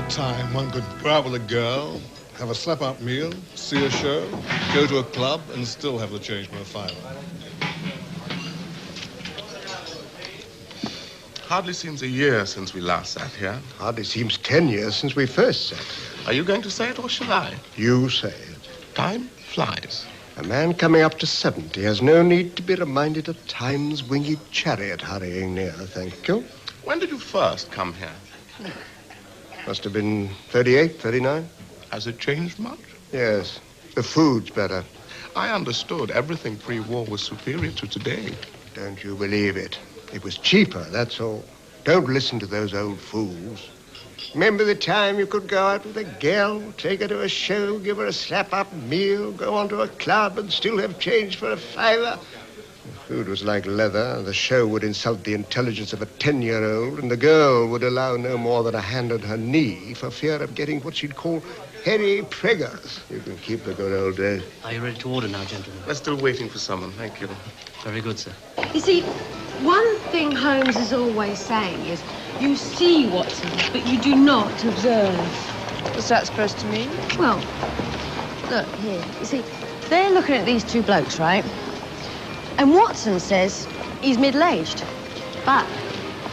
Time one could go out with a girl, have a slap-up meal, see a show, go to a club, and still have the change from a fiver. Hardly seems a year since we last sat here. Hardly seems 10 years since we first sat here. Are you going to say it, or shall I? You say it. Time flies. A man coming up to 70 has no need to be reminded of time's winged chariot hurrying near, thank you. When did you first come here? Must have been 38, 39. Has it changed much? Yes. The food's better. I understood everything pre-war was superior to today. Don't you believe it? It was cheaper, that's all. Don't listen to those old fools. Remember the time you could go out with a girl, take her to a show, give her a slap-up meal, go on to a club and still have change for a fiver? The food was like leather. The show would insult the intelligence of a 10-year-old, and the girl would allow no more than a hand on her knee for fear of getting what she'd call hairy preggers. You can keep the good old days. Are you ready to order now, gentlemen? We're still waiting for someone, thank you. Very good, sir. You see, one thing Holmes is always saying is, you see Watson, but you do not observe. What's that supposed to mean? Well, look, here. You see, they're looking at these two blokes, right? And Watson says he's middle-aged. But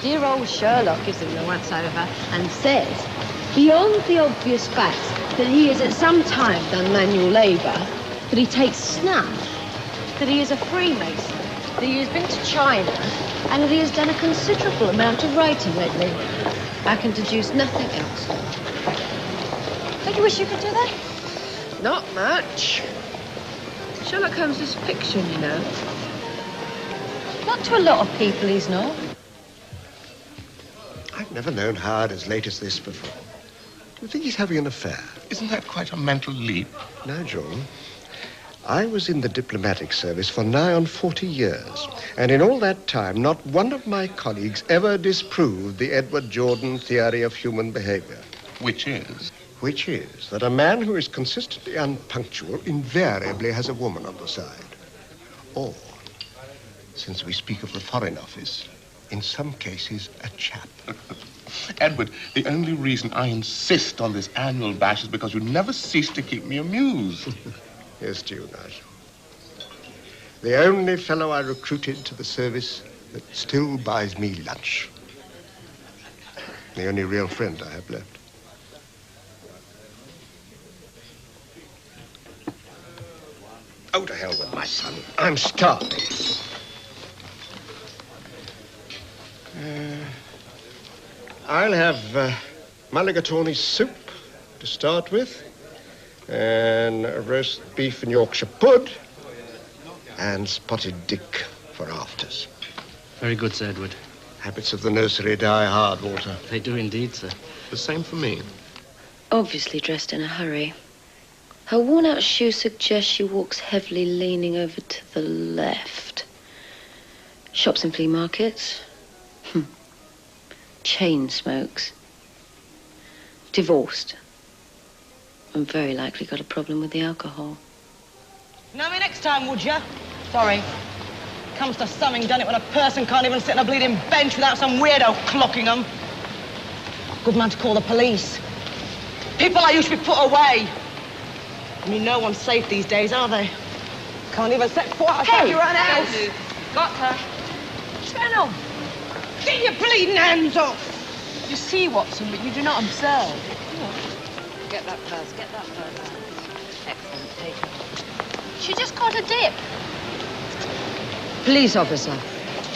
dear old Sherlock gives him the once-over and says, beyond the obvious fact that he has at some time done manual labour, that he takes snuff, that he is a Freemason, that he has been to China, and that he has done a considerable amount of writing lately, I can deduce nothing else. Don't you wish you could do that? Not much. Sherlock Holmes is fiction, you know. Not to a lot of people, he's not. I've never known Howard as late as this before. Do you think he's having an affair? Isn't that quite a mental leap? Nigel, I was in the diplomatic service for nigh on 40 years, and in all that time, not one of my colleagues ever disproved the Edward Jordan theory of human behavior. Which is? Which is that a man who is consistently unpunctual invariably has a woman on the side. Or, since we speak of the Foreign Office, in some cases, a chap. Edward, the only reason I insist on this annual bash is because you never cease to keep me amused. Yes, to you, Nigel. The only fellow I recruited to the service that still buys me lunch. The only real friend I have left. Oh, to hell with my son. I'm starving. I'll have mulligatawny soup to start with, and roast beef and Yorkshire pud, and spotted dick for afters. Very good, Sir Edward. Habits of the nursery die hard, Walter. They do indeed, sir. The same for me. Obviously dressed in a hurry. Her worn-out shoe suggests she walks heavily, leaning over to the left. Shops and flea markets. Chain smokes. Divorced. And very likely got a problem with the alcohol. Know me next time, would you? Sorry. Comes to something, done it when a person can't even sit on a bleeding bench without some weirdo clocking them. Good man to call the police. People like you should be put away. I mean, no one's safe these days, are they? Can't even set foot outside your own house. Got her. What's going on? Get your bleeding hands off! You see, Watson, but you do not observe. Get that first. Get that first. Excellent. Take her. She just caught a dip. Police officer.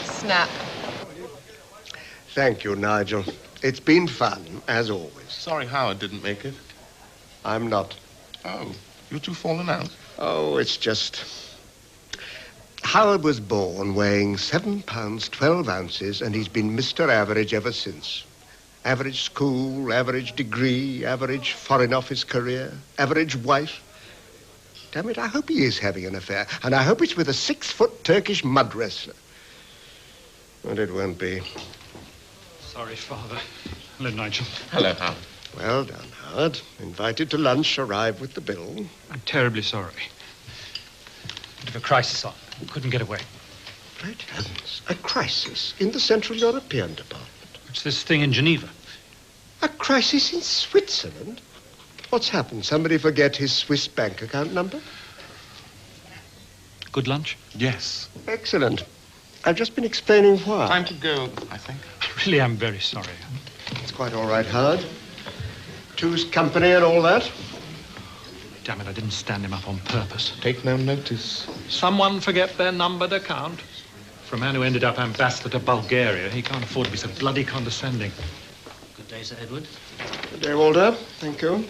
Snap. Thank you, Nigel. It's been fun, as always. Sorry Howard didn't make it. I'm not. Oh, you two fallen out? Oh, it's just... Howard was born weighing 7 pounds, 12 ounces, and he's been Mr. Average ever since. Average school, average degree, average foreign office career, average wife. Damn it, I hope he is having an affair, and I hope it's with a 6-foot Turkish mud wrestler. But it won't be. Sorry, Father. Hello, Nigel. Hello, Howard. Well done, Howard. Invited to lunch, arrived with the bill. I'm terribly sorry. Bit of a crisis on. Couldn't get away. Great heavens, a crisis in the Central European Department. It's this thing in Geneva. A crisis in Switzerland? What's happened? Somebody forget his Swiss bank account number? Good lunch? Yes. Excellent. I've just been explaining why. Time to go, I think. I really am very sorry. It's quite all right, Howard. Two's company and all that. Damn it, I didn't stand him up on purpose. Take no notice. Someone forget their numbered account? For a man who ended up ambassador to Bulgaria, he can't afford to be so bloody condescending. Good day, Sir Edward. Good day, Walter. Thank you.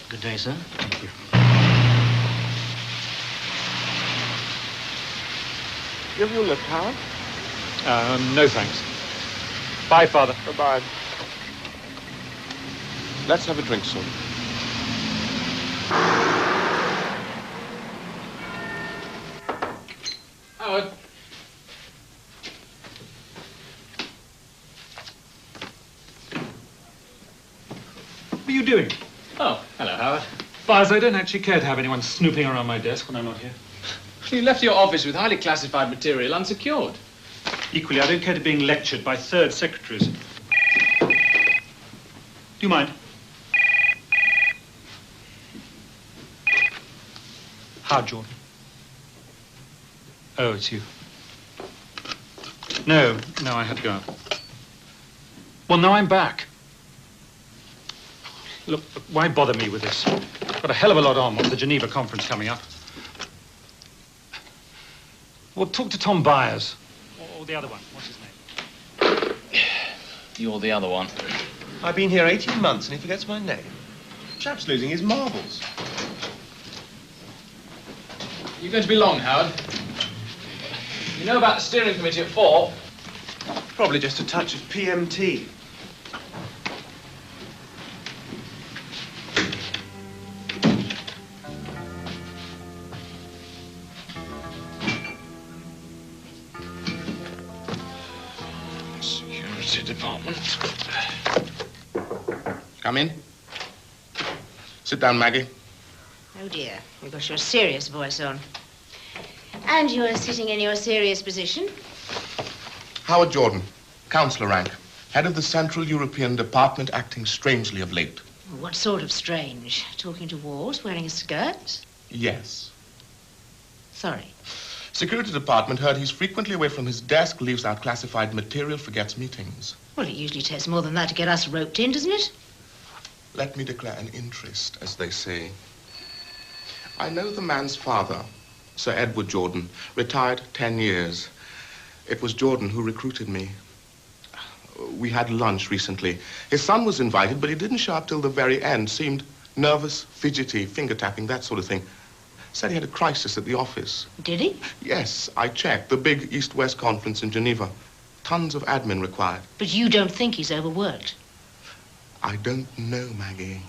Good day, sir. Thank you. Give you a lift, Howard? No thanks. Bye, Father. Goodbye. Let's have a drink soon. Howard. What are you doing? Oh, hello, Howard. Buzz, I don't actually care to have anyone snooping around my desk when I'm not here. You left your office with highly classified material unsecured. Equally, I don't care to being lectured by third secretaries. Do you mind? How, Jordan? Oh, it's you. No, I had to go out. Well, now I'm back. Look, why bother me with this? Got a hell of a lot on with the Geneva conference coming up. Well, talk to Tom Byers. Or the other one. What's his name? You're the other one. I've been here 18 months and he forgets my name. Chap's losing his marbles. You going to be long, Howard? You know about the steering committee at 4? Probably just a touch of PMT. Security department. Come in. Sit down, Maggie. Oh, dear. You've got your serious voice on. And you're sitting in your serious position. Howard Jordan, councillor rank, head of the Central European Department, acting strangely of late. What sort of strange? Talking to walls, wearing a skirt? Yes. Sorry. Security department heard he's frequently away from his desk, leaves out classified material, forgets meetings. Well, it usually takes more than that to get us roped in, doesn't it? Let me declare an interest, as they say. I know the man's father, Sir Edward Jordan, retired 10 years. It was Jordan who recruited me. We had lunch recently. His son was invited, but he didn't show up till the very end. Seemed nervous, fidgety, finger-tapping, that sort of thing. Said he had a crisis at the office. Did he? Yes, I checked. The big East-West conference in Geneva. Tons of admin required. But you don't think he's overworked? I don't know, Maggie.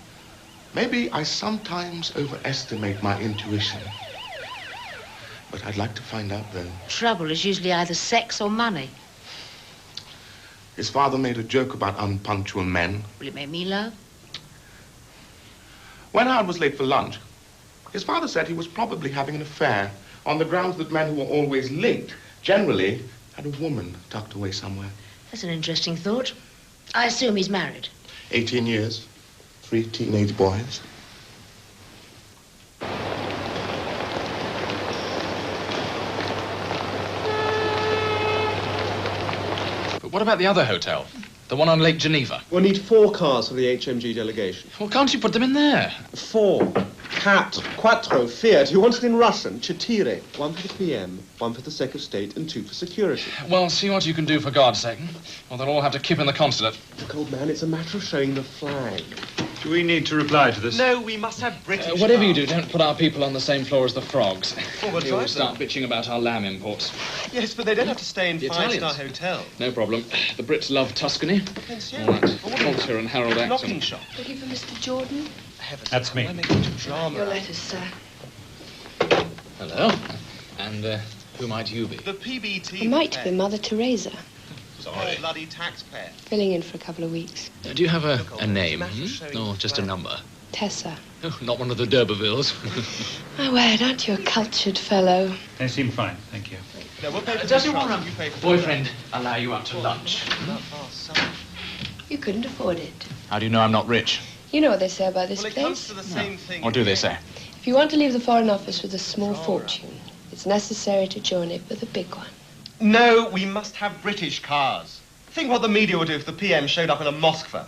Maybe I sometimes overestimate my intuition. But I'd like to find out, though. Trouble is usually either sex or money. His father made a joke about unpunctual men. Will it make me laugh? When Howard was late for lunch, his father said he was probably having an affair on the grounds that men who were always late generally had a woman tucked away somewhere. That's an interesting thought. I assume he's married. 18 years, 3 teenage boys. But what about the other hotel? The one on Lake Geneva. We'll need 4 cars for the HMG delegation. Well, can't you put them in there? 4. C.A.T., Quattro, Fiat. You want it in Russian? C.A.T.S. 1 for the PM, 1 for the Sec of State, and 2 for security. Well, see what you can do for God's sake. Or they'll all have to kip in the consulate. Look, old man, it's a matter of showing the flag. Do we need to reply to this? No, we must have British Whatever cars. you do, don't put our people on the same floor as the frogs. Well, we'll They try always start bitching about our lamb imports. Yes, but they don't have to stay in The 5-star Italians. hotels. No problem. The Brits love Tuscany. All right. Walter and Harold Acton. Knocking shop. Looking for Mr. Jordan? Heavens, That's me. why make such a drama? Your letters, sir. Hello. And who might you be? The PBT. I might be Mother Teresa, Sorry. Bloody taxpayer. filling in for a couple of weeks. Do you have a name? Or just a number? Tessa. Oh, not one of the D'Urbervilles. My word, aren't you a cultured fellow? They seem fine, thank you. No, we'll pay for Does the your trust, you pay for the boyfriend allow you out to lunch? You couldn't afford it. How do you know I'm not rich? You know what they say about this Well, it comes place? to the same thing. Or do they say? If you want to leave the Foreign Office with a small fortune, it's necessary to join it with a big one. No, we must have British cars. Think what the media would do if the PM showed up in a Moskva.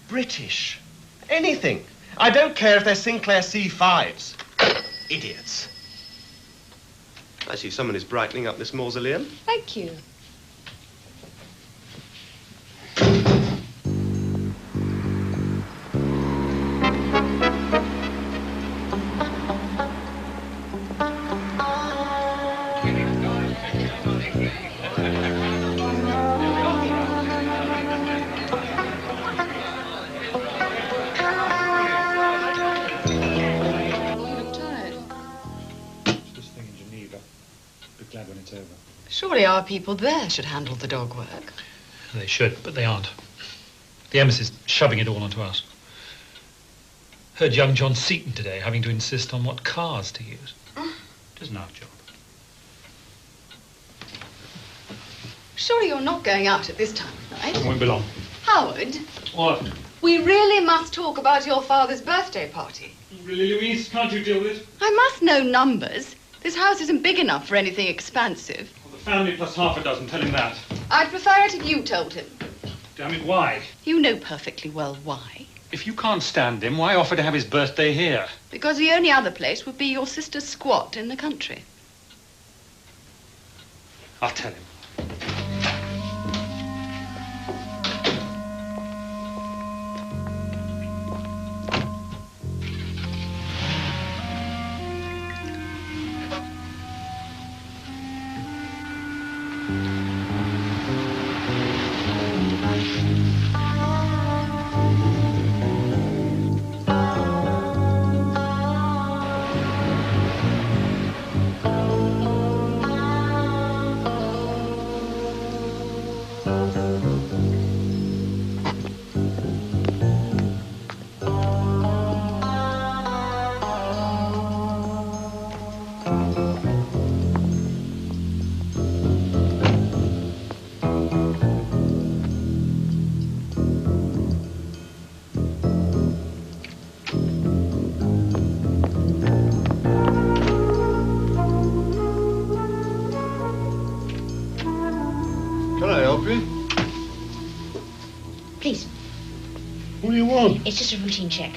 British. Anything. I don't care if they're Sinclair C5s. Idiots. I see someone is brightening up this mausoleum. Thank you. Glad when it's over. Surely our people there should handle the dog work. They should, but they aren't. The embassy's shoving it all onto us. Heard young John Seaton today having to insist on what cars to use. It isn't our job. Surely you're not going out at this time of night. It won't be long. Howard, What? we really must talk about your father's birthday party. Really, Louise? Can't you deal with it? I must know numbers. This house isn't big enough for anything expansive. Well, the family plus half a dozen, tell him that. I'd prefer it if you told him. Damn it, why? You know perfectly well why. If you can't stand him, why offer to have his birthday here? Because the only other place would be your sister's squat in the country. I'll tell him. Please. What do you want? It's just a routine check.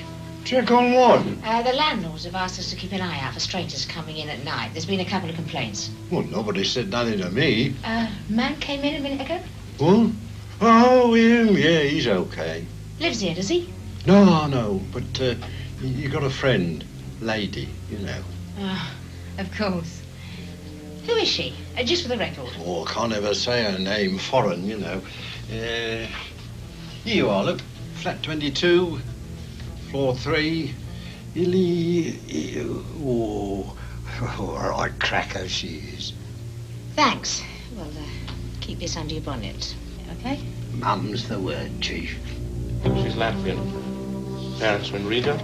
Check on what? The landlords have asked us to keep an eye out for strangers coming in at night. There's been a couple of complaints. Well, nobody said nothing to me. Man came in a minute ago. What? Oh, him? Yeah, he's okay. Lives here, does he? No, but you got a friend, lady, you know. Of course. Who is she? Just for the record. Oh, I can't ever say her name, foreign, you know. Here you are, look. Flat 22, floor 3. Oh, a right cracker she is. Thanks. Well, keep this under your bonnet, okay? Mum's the word, Chief. She's Latvian. Parents are in Riga.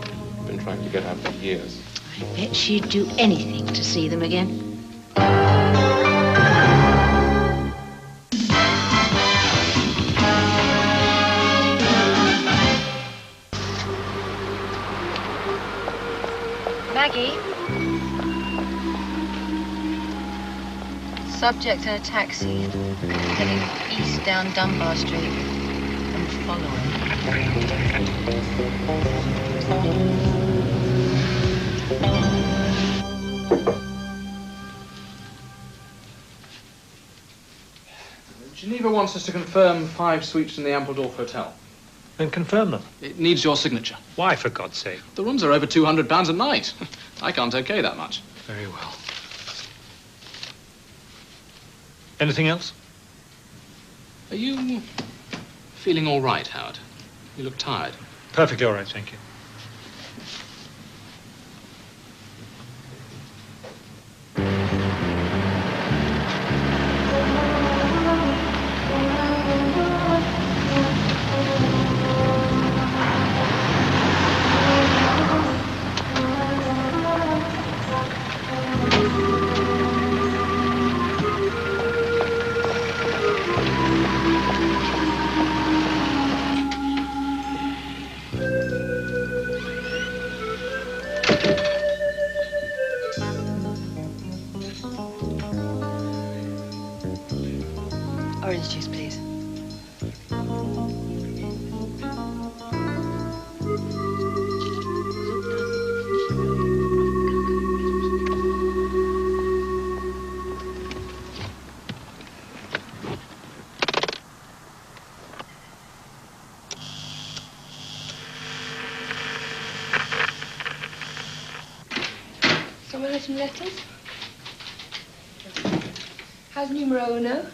Been trying to get her for years. I bet she'd do anything to see them again. Maggie? Subject in a taxi, heading east down Dunbar Street. Geneva wants us to confirm 5 suites in the Ampledorf Hotel. Then confirm them. It needs your signature. Why, for God's sake? The rooms are over £200 a night. I can't okay that much. Very well. Anything else? Are you feeling all right, Howard? You look tired. Perfectly all right, thank you. Orange juice, please. Someone had some letters? How's numero uno?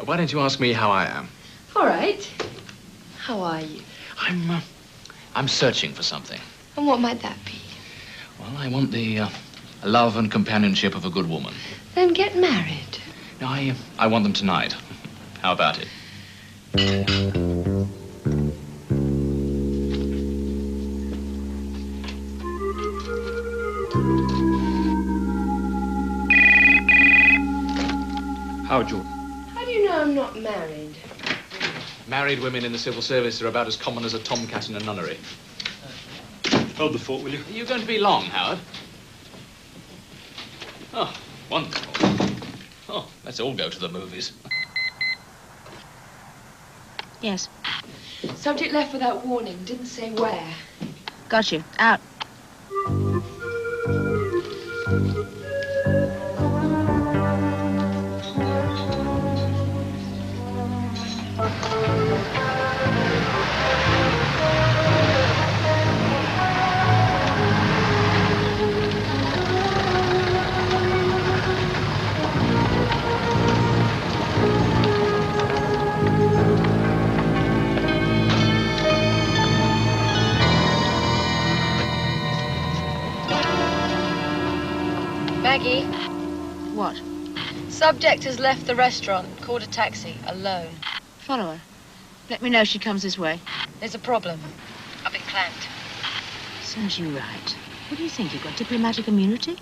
Why don't you ask me how I am? All right. How are you? I'm searching for something. And what might that be? Well, I want the love and companionship of a good woman. Then get married. No, I want them tonight. How about it? Howard Jordan. How do you know I'm not married? Married women in the civil service are about as common as a tomcat in a nunnery. Hold the fort, will you? Are you going to be long, Howard? Oh, wonderful. Oh, let's all go to the movies. Yes. Subject left without warning. Didn't say where. Got you. Out. Maggie, What? subject has left the restaurant, called a taxi, alone. Follow her. Let me know if she comes this way. There's a problem. I've been clamped. Serves you right. What do you think? You've got diplomatic immunity?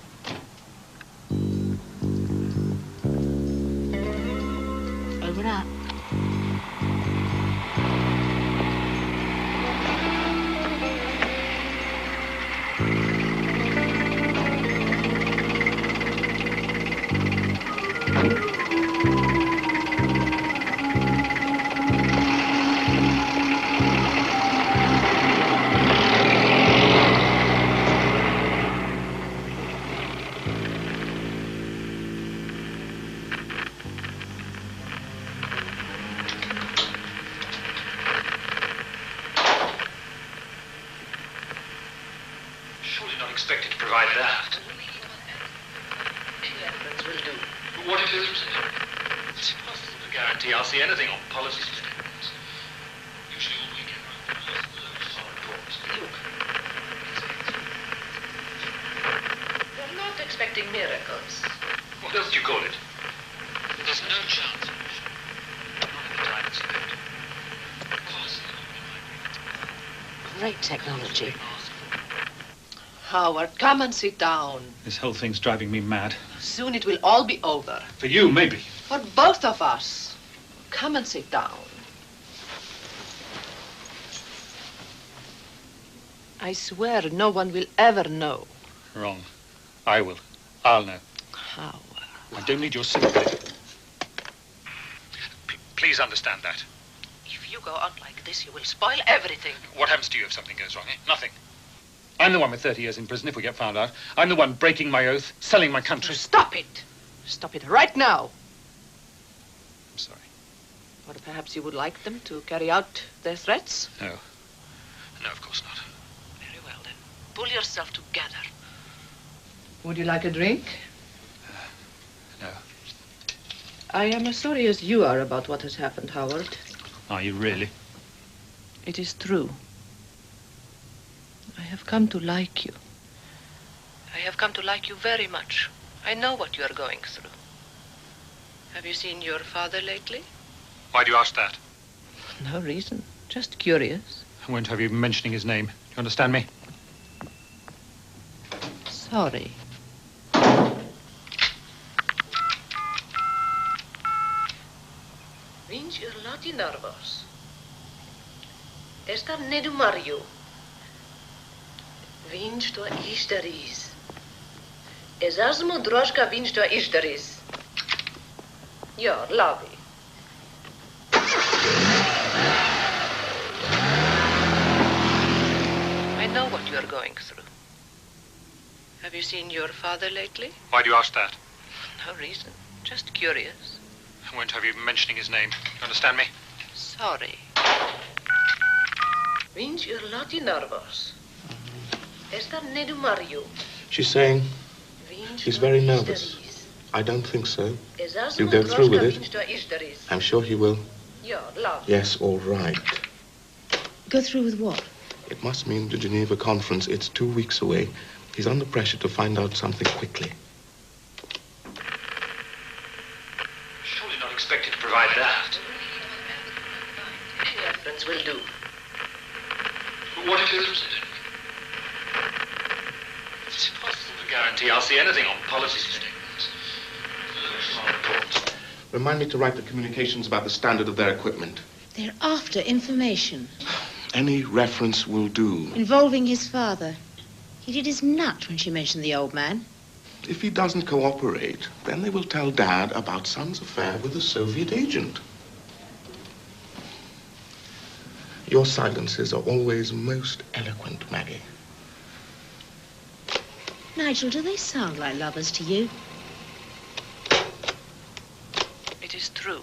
Over and out. Surely not expected to provide that. Will do. But what it is, it's impossible to guarantee I'll see anything on policy statements. Usually all we get are reports. Look. We're not expecting miracles. What else do you call it? There's no chance. Not in the time expected. Of course. Great technology. Howard, come and sit down. This whole thing's driving me mad. Soon it will all be over. For you, maybe. For both of us. Come and sit down. I swear no one will ever know. Wrong. I will. I'll know. Howard. I don't need your sympathy. Please understand that. go on like this, you will spoil everything. What happens to you if something goes wrong, eh? Nothing. I'm the one with 30 years in prison if we get found out. I'm the one breaking my oath, selling my country. Stop it! Stop it right now. I'm sorry. Or perhaps you would like them to carry out their threats? No. No, of course not. Very well, then. Pull yourself together. Would you like a drink? No. I am as sorry as you are about what has happened, Howard. Are you really? It is true. I have come to like you. I have come to like you very much. I know what you are going through. Have you seen your father lately? Why do you ask that? No reason. Just curious. I won't have you mentioning his name. Do you understand me? Sorry. Vinci urlati nervos. Esta nedu Mario. Vinci to ishtaris. Ezasmo droshka vinci to ishtaris. Ja, lavi. I know what you are going through. Have you seen your father lately? Why do you ask that? No reason. Just curious. I won't have you mentioning his name. Do you understand me? Sorry. Vinci urlati nervos. Esta nedu Mario. She's saying she's very nervous. I don't think so. You go through with it. I'm sure he will. Yes, all right. Go through with what? It must mean the Geneva conference. It's 2 weeks away. He's under pressure to find out something quickly. Surely not expected to provide that. Any reference will do. What if it is? It's impossible to guarantee I'll see anything on policy statements. Remind me to write the communications about the standard of their equipment. They're after information. Any reference will do. Involving his father. He did his nut when she mentioned the old man. If he doesn't cooperate, then they will tell Dad about Son's affair with a Soviet agent. Your silences are always most eloquent, Maggie. Nigel, do they sound like lovers to you? It is true.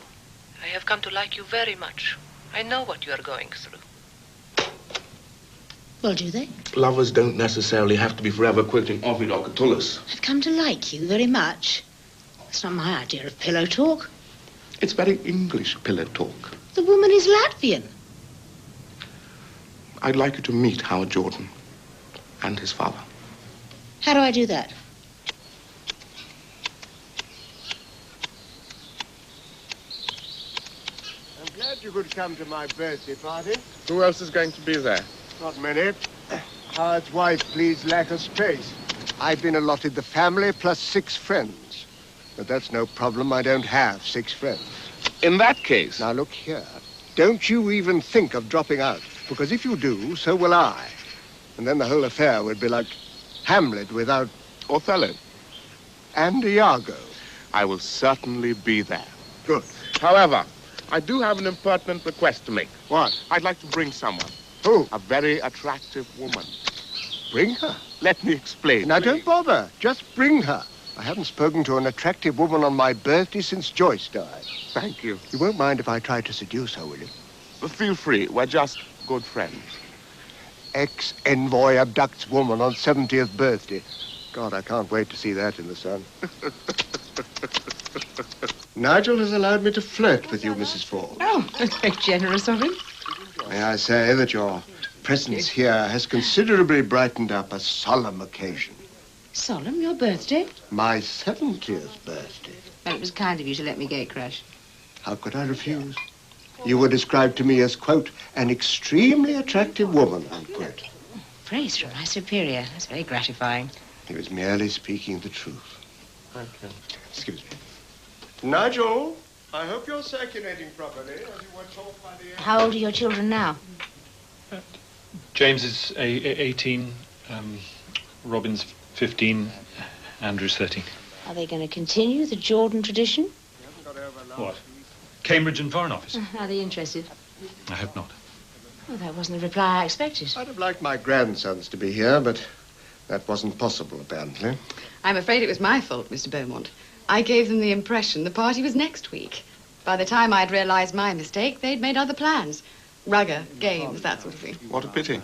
I have come to like you very much. I know what you are going through. Well, do they? Lovers don't necessarily have to be forever quoting Ovid or Catullus. I've come to like you very much. That's not my idea of pillow talk. It's very English pillow talk. The woman is Latvian. I'd like you to meet Howard Jordan and his father. How do I do that? I'm glad you could come to my birthday party. Who else is going to be there? Not many. Howard's wife, please, lack of space. I've been allotted the family plus 6 friends. But that's no problem. I don't have 6 friends. In that case... Now, look here. Don't you even think of dropping out. Because if you do, so will I. And then the whole affair would be like Hamlet without... Othello. And Iago. I will certainly be there. Good. However, I do have an impertinent request to make. What? I'd like to bring someone. Who? A very attractive woman. Bring her. Let me explain. Now, please. don't bother. Just bring her. I haven't spoken to an attractive woman on my birthday since Joyce died. Thank you. You won't mind if I try to seduce her, will you? Feel free. We're just good friends. Ex-envoy abducts woman on 70th birthday. God, I can't wait to see that in the sun. Nigel has allowed me to flirt with you, Mrs. Ford. Oh, that's very generous of him. May I say that your presence here has considerably brightened up a solemn occasion. Solemn, your birthday? My 70th birthday. Well, it was kind of you to let me gate crash. How could I refuse? You were described to me as, quote, an extremely attractive woman, unquote. Praise from my superior. That's very gratifying. He was merely speaking the truth. Thank you. Excuse me. Nigel, I hope you're circulating properly, as you were taught by the... How old are your children now? James is 18, Robin's 15, Andrew's 13. Are they going to continue the Jordan tradition? What? Cambridge and Foreign Office? Are they interested? I hope not. Well, that wasn't the reply I expected. I'd have liked my grandsons to be here, but that wasn't possible, apparently. I'm afraid it was my fault, Mr. Beaumont. I gave them the impression the party was next week. By the time I'd realized my mistake, they'd made other plans. Rugger, games, that sort of thing. What a pity.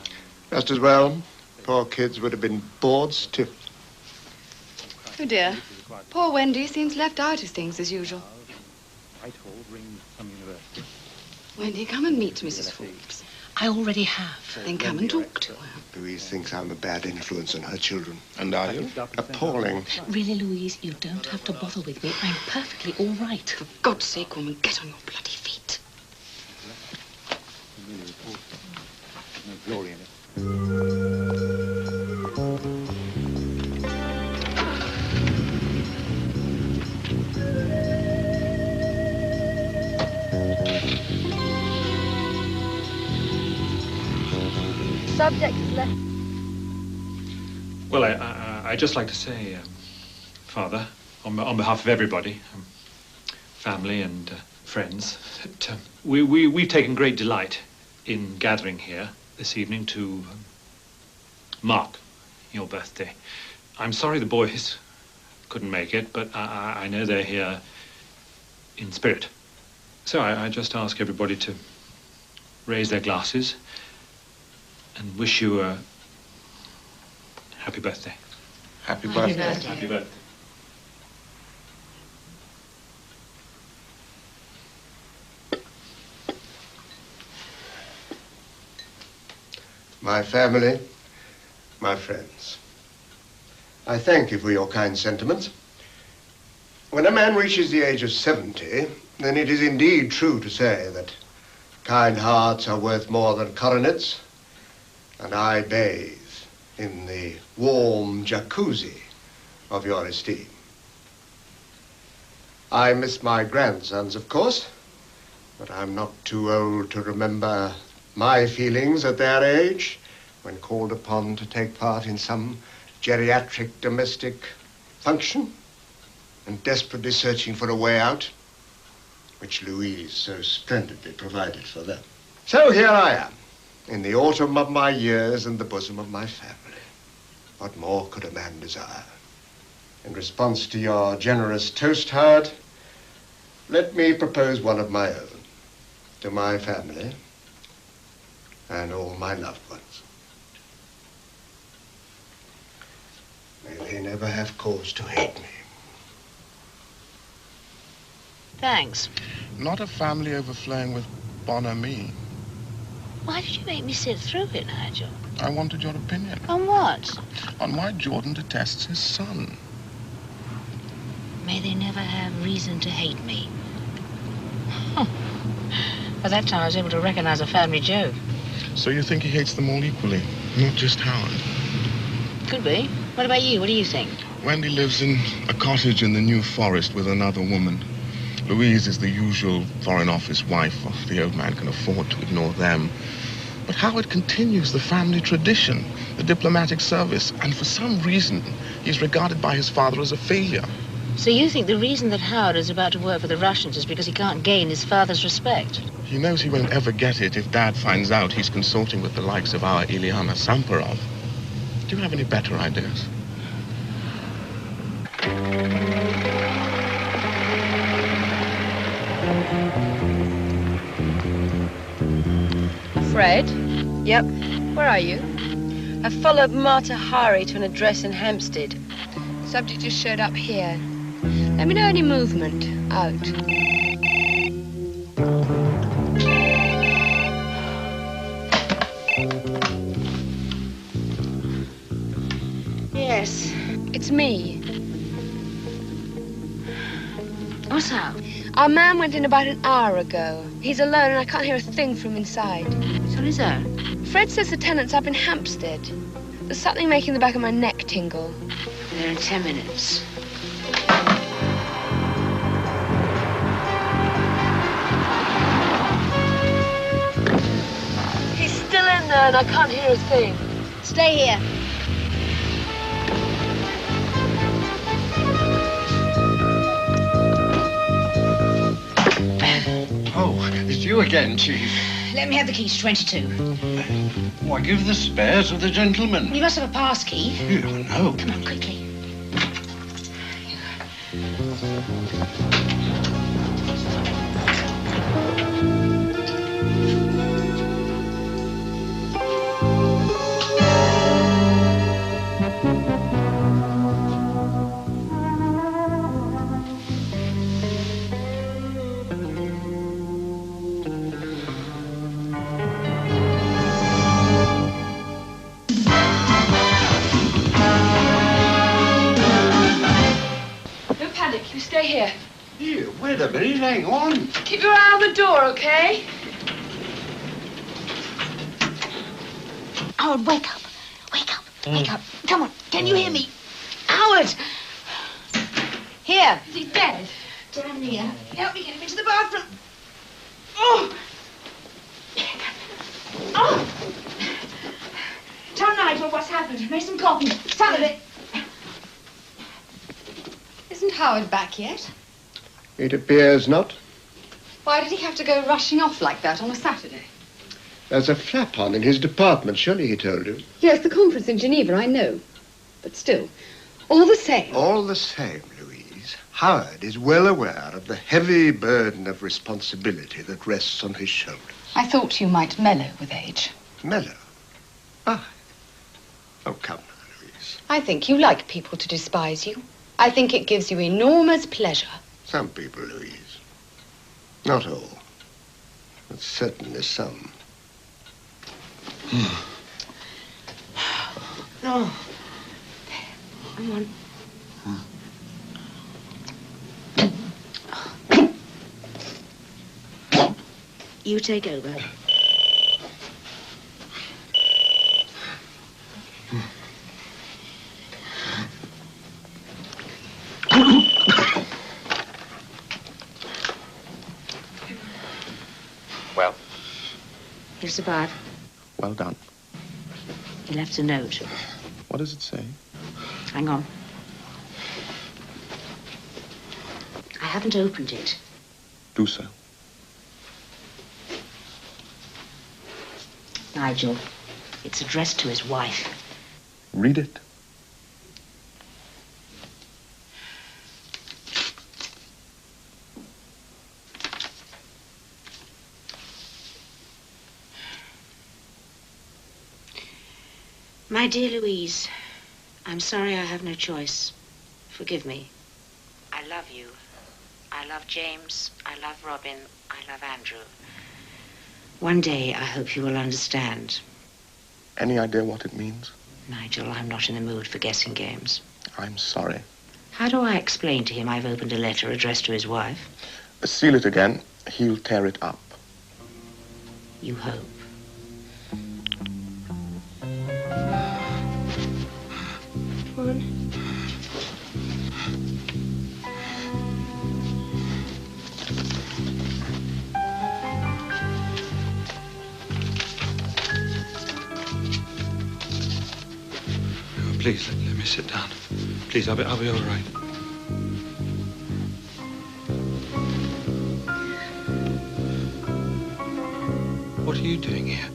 Just as well. Poor kids would have been bored stiff. Oh, dear. Poor Wendy seems left out of things as usual. Wendy, come and meet Mrs. Forbes. I already have. Then come and talk to her. Louise thinks I'm a bad influence on her children. And are you? Appalling. Really, Louise, you don't have to bother with me. I'm perfectly all right. For God's sake, woman, get on your bloody feet. Subject is left. Well, I'd just like to say, Father, on behalf of everybody, family and friends, that we've taken great delight in gathering here this evening to mark your birthday. I'm sorry the boys couldn't make it, but I know they're here in spirit. So I just ask everybody to raise their glasses and wish you a happy birthday. Happy birthday. Happy birthday. My family, my friends, I thank you for your kind sentiments. When a man reaches the age of 70, then it is indeed true to say that kind hearts are worth more than coronets, and I bathe in the warm jacuzzi of your esteem. I miss my grandsons, of course, but I'm not too old to remember my feelings at their age when called upon to take part in some geriatric domestic function and desperately searching for a way out, which Louise so splendidly provided for them. So here I am, in the autumn of my years and the bosom of my family. What more could a man desire? In response to your generous toast, Howard, let me propose one of my own to my family and all my loved ones. May they never have cause to hate me. Thanks. Not a family overflowing with bonhomie. Why did you make me sit through it, Nigel? I wanted your opinion. On what? On why Jordan detests his son. May they never have reason to hate me. By that time, I was able to recognize a family joke. So you think he hates them all equally, not just Howard? Could be. What about you? What do you think? Wendy lives in a cottage in the New Forest with another woman. Louise is the usual Foreign Office wife. The old man can afford to ignore them. But Howard continues the family tradition, the diplomatic service, and for some reason, he's regarded by his father as a failure. So you think the reason that Howard is about to work for the Russians is because he can't gain his father's respect? He knows he won't ever get it if Dad finds out he's consorting with the likes of our Ilyana Samparov. Do you have any better ideas? Fred? Yep. Where are you? I followed Marta Hari to an address in Hampstead. Subject just showed up here. Let me know any movement. Out. Yes. It's me. What's up? Our man went in about an hour ago. He's alone and I can't hear a thing from inside. So is that? Fred says the tenant's up in Hampstead. There's something making the back of my neck tingle. There in 10 minutes. He's still in there and I can't hear a thing. Stay here. Oh, it's you again, Chief. let me have the key to 22. Why, give the spare to the gentleman. You must have a pass key. Yeah, no. Come on, quickly. You stay here. Here, wait a minute, hang on. Keep your eye on the door, okay? Howard, wake up. Wake up. Wake up. Come on. Can you hear me? Howard! Here. Is he dead? Down here. Help me get him into the bathroom. Oh! Oh! Tell Nigel what's happened. Make some coffee. Some of it. Isn't Howard back yet? It appears not. Why did he have to go rushing off like that on a Saturday? There's a flap on in his department. Surely he told you. Yes, the conference in Geneva, I know. But still, all the same. All the same, Louise, Howard is well aware of the heavy burden of responsibility that rests on his shoulders. I thought you might mellow with age. Mellow? Ah. Oh, come now, Louise. I think you like people to despise you. I think it gives you enormous pleasure. Some people, Louise. Not all. But certainly some. No. Come on. You take over. Well, He'll survive. well done. He left a note. What does it say? Hang on. I haven't opened it. Do so. Nigel, it's addressed to his wife. Read it. My dear Louise, I'm sorry I have no choice. Forgive me. I love you. I love James. I love Robin. I love Andrew. One day, I hope you will understand. Any idea what it means? Nigel, I'm not in the mood for guessing games. I'm sorry. How do I explain to him I've opened a letter addressed to his wife? Seal it again. He'll tear it up. You hope. Please, let me sit down. Please, I'll be all right. What are you doing here?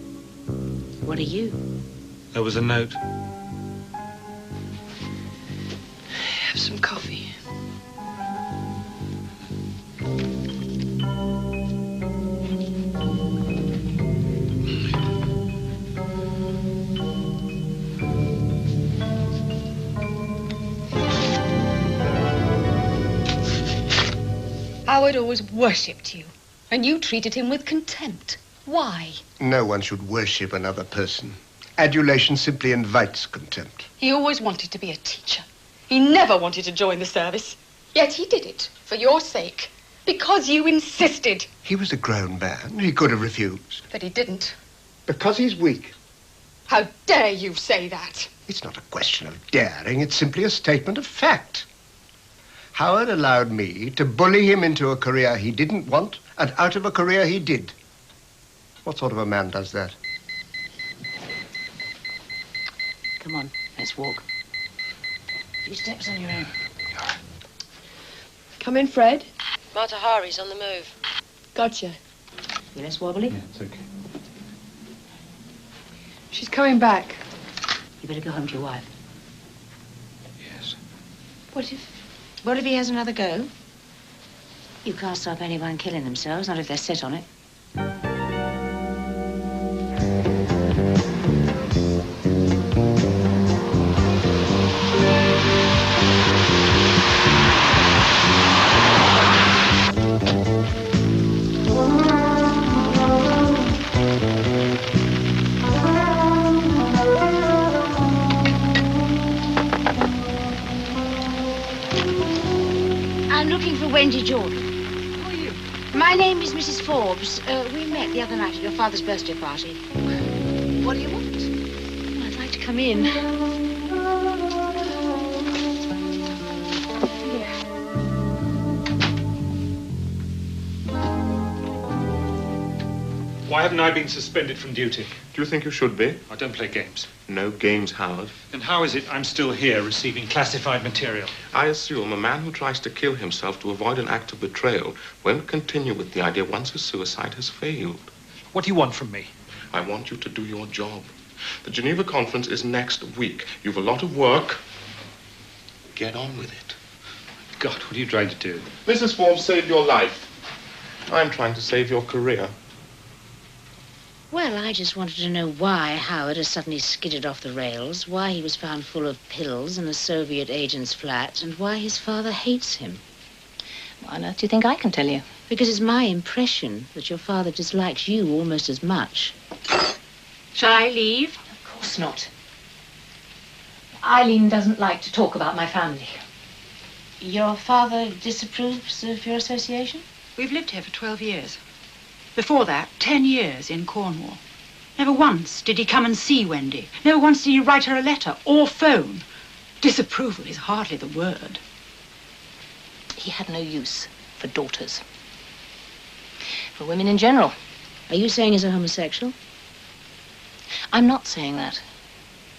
What are you? There was a note. Have some coffee. Howard always worshipped you, and you treated him with contempt. Why? No one should worship another person. Adulation simply invites contempt. He always wanted to be a teacher. He never wanted to join the service. Yet he did it for your sake, because you insisted. He was a grown man. He could have refused. But he didn't. Because he's weak. How dare you say that? It's not a question of daring. It's simply a statement of fact. Howard allowed me to bully him into a career he didn't want and out of a career he did. What sort of a man does that? Come on, let's walk. A few steps on your own. Come in, Fred. Mata Hari's on the move. Gotcha. You less wobbly? Yeah, it's okay. She's coming back. You better go home to your wife. Yes. What if he has another go? You can't stop anyone killing themselves, not if they're set on it. I'm looking for Wendy Jordan. Who are you? My name is Mrs. Forbes. We met the other night at your father's birthday party. What do you want? Well, I'd like to come in. Why haven't I been suspended from duty? Do you think you should be? I don't play games. No games, Howard. Then how is it I'm still here receiving classified material? I assume a man who tries to kill himself to avoid an act of betrayal won't continue with the idea once his suicide has failed. What do you want from me? I want you to do your job. The Geneva conference is next week. You've a lot of work. Get on with it. God, what are you trying to do? Mrs. Forbes saved your life. I'm trying to save your career. Well, I just wanted to know why Howard has suddenly skidded off the rails, why he was found full of pills in a Soviet agent's flat, and why his father hates him. Why on earth do you think I can tell you? Because it's my impression that your father dislikes you almost as much. Shall I leave? Of course not. Eileen doesn't like to talk about my family. Your father disapproves of your association? We've lived here for 12 years. Before that, 10 years in Cornwall. Never once did he come and see Wendy. Never once did he write her a letter or phone. Disapproval is hardly the word. He had no use for daughters. For women in general. Are you saying he's a homosexual? I'm not saying that,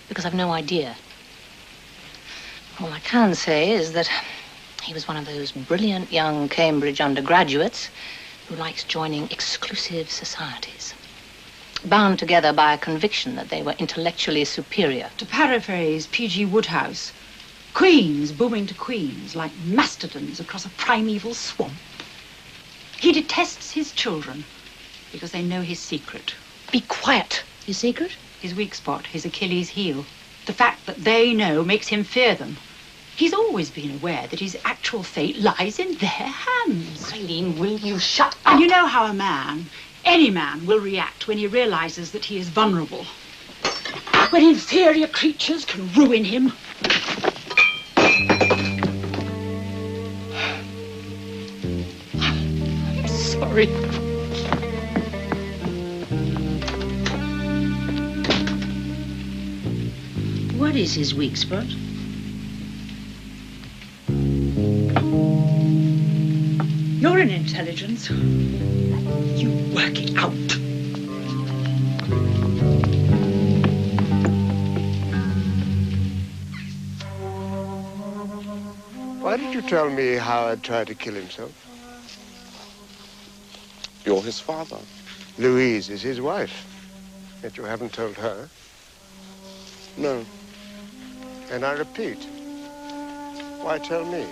because I've no idea. All I can say is that he was one of those brilliant young Cambridge undergraduates who likes joining exclusive societies, bound together by a conviction that they were intellectually superior. To paraphrase P.G. Woodhouse, queens booming to queens like mastodons across a primeval swamp. He detests his children because they know his secret. Be quiet. His secret? His weak spot, his Achilles heel. The fact that they know makes him fear them. He's always been aware that his actual fate lies in their hands. Eileen, will you shut up? And you know how a man, any man, will react when he realizes that he is vulnerable. When inferior creatures can ruin him. I'm sorry. What is his weak spot? You're an intelligence. You work it out. Why did you tell me Howard tried to kill himself? You're his father. Louise is his wife. Yet you haven't told her. No. And I repeat, why tell me?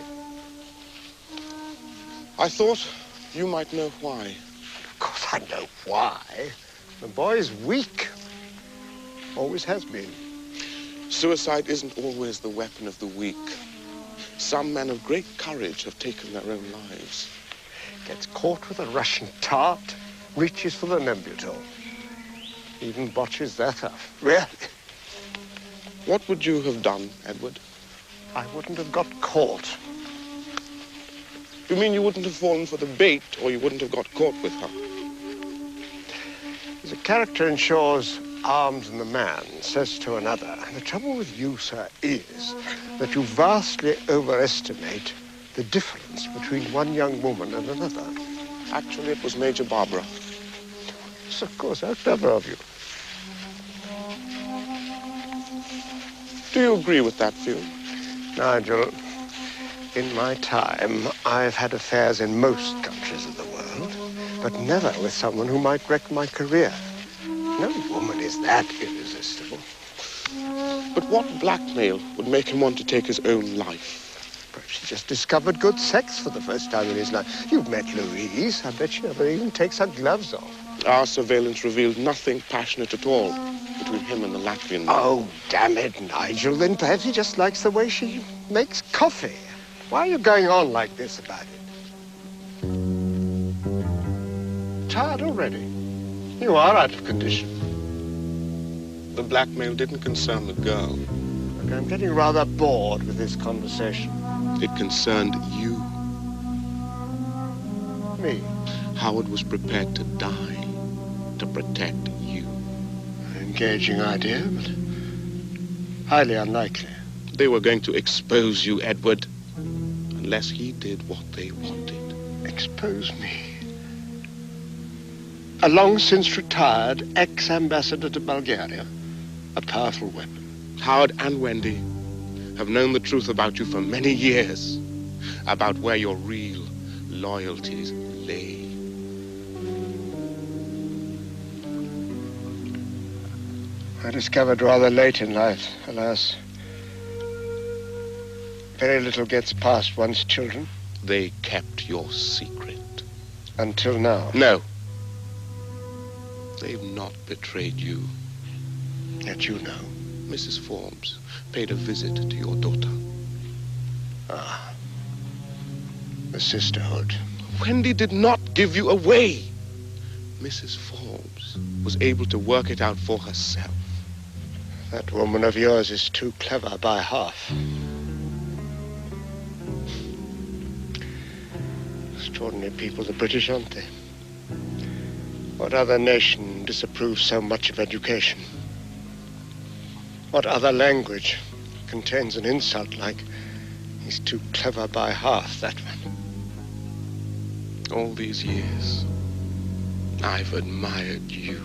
I thought you might know why. Of course I know why. The boy's weak. Always has been. Suicide isn't always the weapon of the weak. Some men of great courage have taken their own lives. Gets caught with a Russian tart, reaches for the Nembutal. Even botches that up. Really? What would you have done, Edward? I wouldn't have got caught. You mean you wouldn't have fallen for the bait, or you wouldn't have got caught with her? There's a character in Shaw's Arms and the Man says to another, the trouble with you, sir, is that you vastly overestimate the difference between one young woman and another. Actually, it was Major Barbara. Yes, of course, how clever of you. Do you agree with that view? Nigel, in my time, I've had affairs in most countries of the world, but never with someone who might wreck my career. No woman is that irresistible. But what blackmail would make him want to take his own life? Perhaps he just discovered good sex for the first time in his life. You've met Louise. I bet she never even takes her gloves off. Our surveillance revealed nothing passionate at all between him and the Latvian man. Oh, damn it, Nigel. Then perhaps he just likes the way she makes coffee. Why are you going on like this about it? Tired already? You are out of condition. The blackmail didn't concern the girl. Look, I'm getting rather bored with this conversation. It concerned you. Me? Howard was prepared to die to protect you. An engaging idea, but highly unlikely. They were going to expose you, Edward, unless he did what they wanted. Expose me? A long-since retired ex-ambassador to Bulgaria. A powerful weapon. Howard and Wendy have known the truth about you for many years, about where your real loyalties lay. I discovered rather late in life, alas. Very little gets past one's children. They kept your secret. Until now? No. They've not betrayed you. Yet you know. Mrs. Forbes paid a visit to your daughter. Ah. The sisterhood. Wendy did not give you away. Mrs. Forbes was able to work it out for herself. That woman of yours is too clever by half. Extraordinary people, the British, aren't they? What other nation disapproves so much of education? What other language contains an insult like, he's too clever by half, that one? All these years, I've admired you.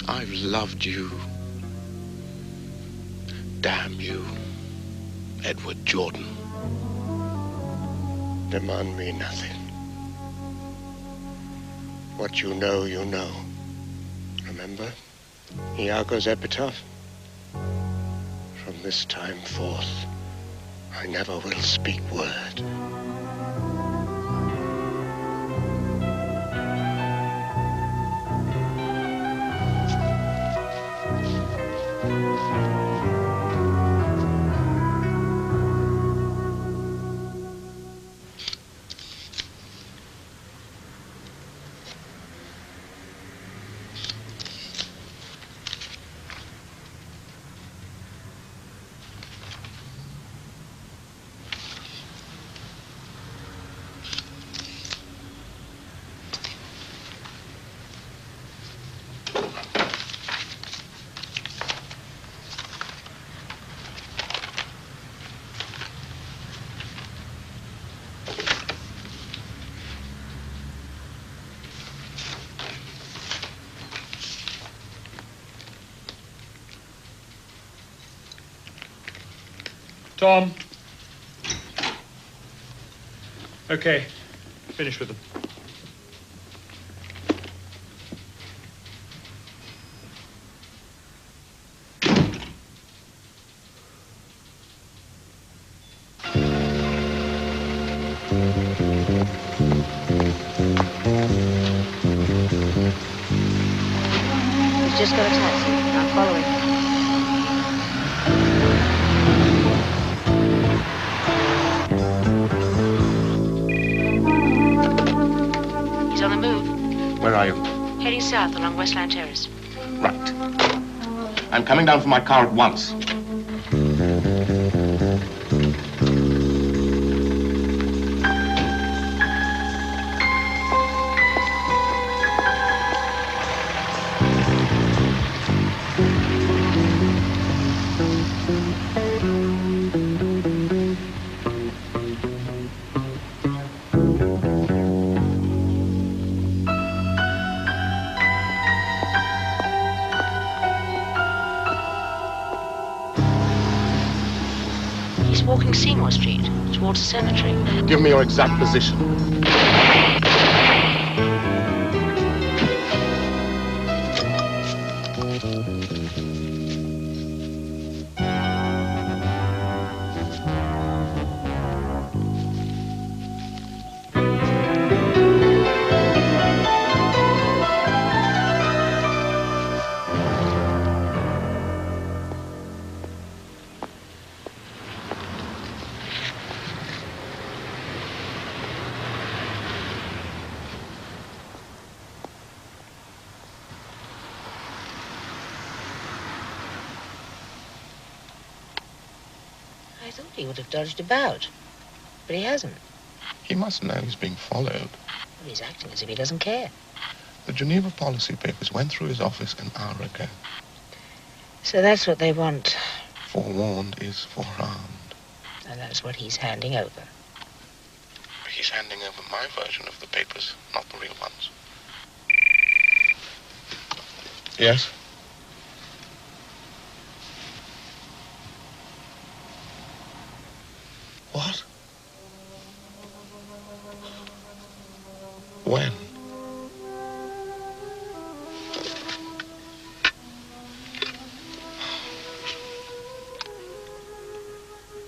I've loved you. Damn you, Edward Jordan. Demand me nothing. What you know, you know. Remember Iago's epitaph? From this time forth, I never will speak word. Tom. Okay, finish with them. He's just got a taxi. I'm following. On the move. Where are you? Heading south along Westland Terrace. Right. I'm coming down from my car at once. Walking Seymour Street towards the cemetery. Give me your exact position. thought he would have dodged about, but he hasn't. He must know he's being followed. Well, he's acting as if he doesn't care. The Geneva policy papers went through his office an hour ago. So that's what they want. Forewarned is forearmed. And that's what he's handing over. He's handing over my version of the papers, not the real ones. Yes? What? When?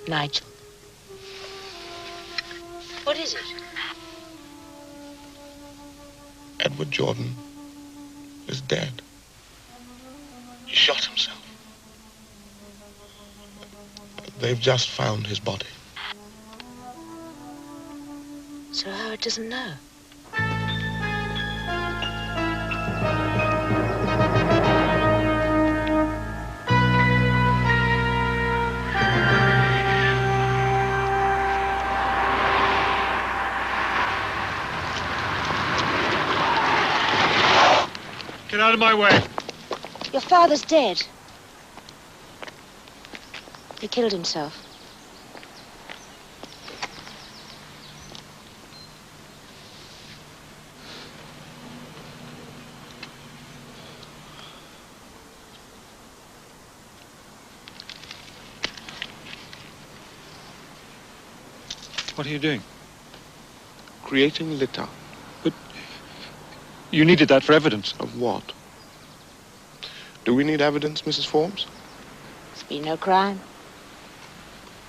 Nigel. What is it? Edward Jordan is dead. He shot himself. They've just found his body. So Howard doesn't know. Get out of my way. Your father's dead. He killed himself. What are you doing? Creating litter. But you needed that for evidence. Of what? Do we need evidence, Mrs. Forbes? There's been no crime.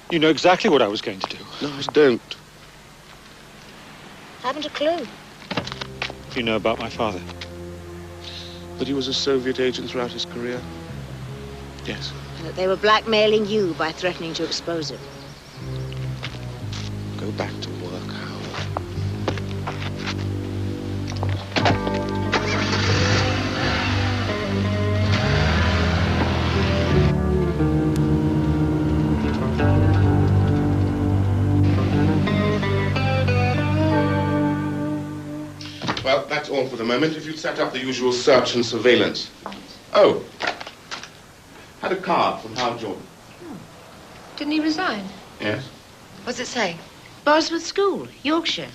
You know exactly what I was going to do. No, I don't. Haven't a clue. You know about my father. That he was a Soviet agent throughout his career? Yes. And that they were blackmailing you by threatening to expose him. Go back to work, Howard. Well, that's all for the moment. If you'd set up the usual search and surveillance. Oh. Had a card from Howard Jordan. Didn't he resign? Yes. What's it say? Bosworth School, Yorkshire.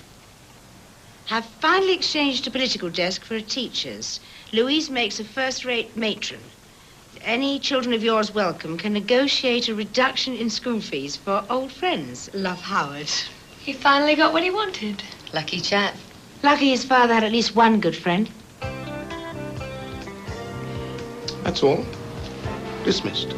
Have finally exchanged a political desk for a teacher's. Louise makes a first-rate matron. Any children of yours welcome can negotiate a reduction in school fees for old friends. Love, Howard. He finally got what he wanted. Lucky chap. Lucky his father had at least one good friend. That's all. Dismissed.